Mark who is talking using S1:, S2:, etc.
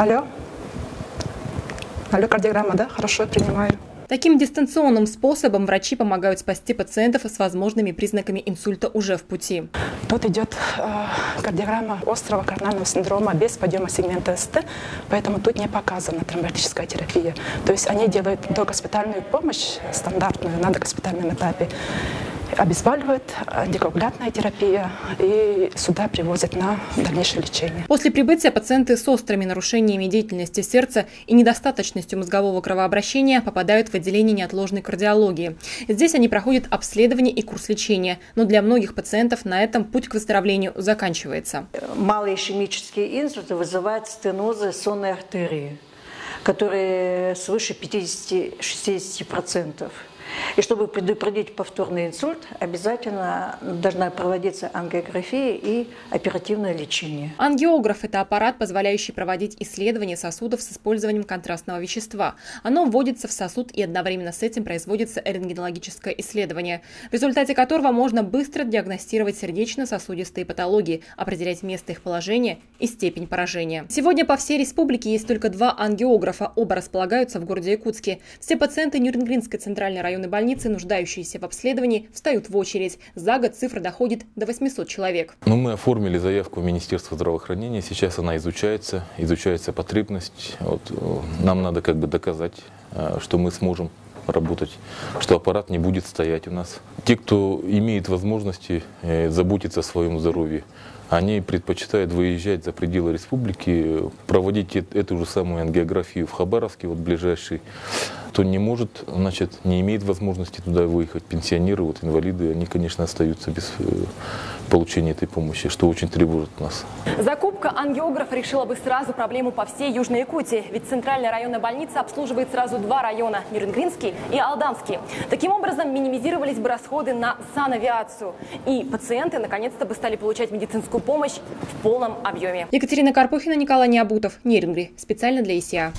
S1: Алло. Алло, кардиограмма, да? Хорошо, принимаю.
S2: Таким дистанционным способом врачи помогают спасти пациентов с возможными признаками инсульта уже в пути.
S1: Тут идет кардиограмма острого коронарного синдрома без подъема сегмента СТ, поэтому тут не показана тромботическая терапия. То есть они делают догоспитальную помощь стандартную на догоспитальном этапе, обезболивают, антикоагулянтная терапия, и сюда привозят на дальнейшее лечение.
S2: После прибытия пациенты с острыми нарушениями деятельности сердца и недостаточностью мозгового кровообращения попадают в отделение неотложной кардиологии. Здесь они проходят обследование и курс лечения, но для многих пациентов на этом путь к выздоровлению заканчивается.
S3: Малые ишемические инсульты вызывают стенозы сонной артерии, которые свыше 50-60%. И чтобы предупредить повторный инсульт, обязательно должна проводиться ангиография и оперативное лечение.
S2: Ангиограф – это аппарат, позволяющий проводить исследования сосудов с использованием контрастного вещества. Оно вводится в сосуд, и одновременно с этим производится рентгенологическое исследование, в результате которого можно быстро диагностировать сердечно-сосудистые патологии, определять место их положения и степень поражения. Сегодня по всей республике есть только 2 ангиографа. Оба располагаются в городе Якутске. Все пациенты Нюрнбергской центральной районной больницы, нуждающиеся в обследовании, встают в очередь. За год цифра доходит до 800 человек.
S4: Мы оформили заявку в Министерство здравоохранения. Сейчас она изучается потребность. Нам надо доказать, что мы сможем работать, что аппарат не будет стоять у нас. Те, кто имеет возможности заботиться о своем здоровье, они предпочитают выезжать за пределы республики, проводить эту же самую ангиографию в Хабаровске, ближайший. Кто не может, не имеет возможности туда выехать. Пенсионеры, инвалиды, они, конечно, остаются без получения этой помощи, что очень тревожит нас.
S5: Закупка ангиографа решила бы сразу проблему по всей Южной Якутии, ведь центральная районная больница обслуживает сразу 2 района – Нюрнбергский и Алдамский. Таким образом, минимизировались бы расходы на санавиацию, и пациенты наконец-то бы стали получать медицинскую помощь в полном объеме.
S2: Екатерина Карпухина, Николай Необутов, Нерюнгри. Специально для ИСИА.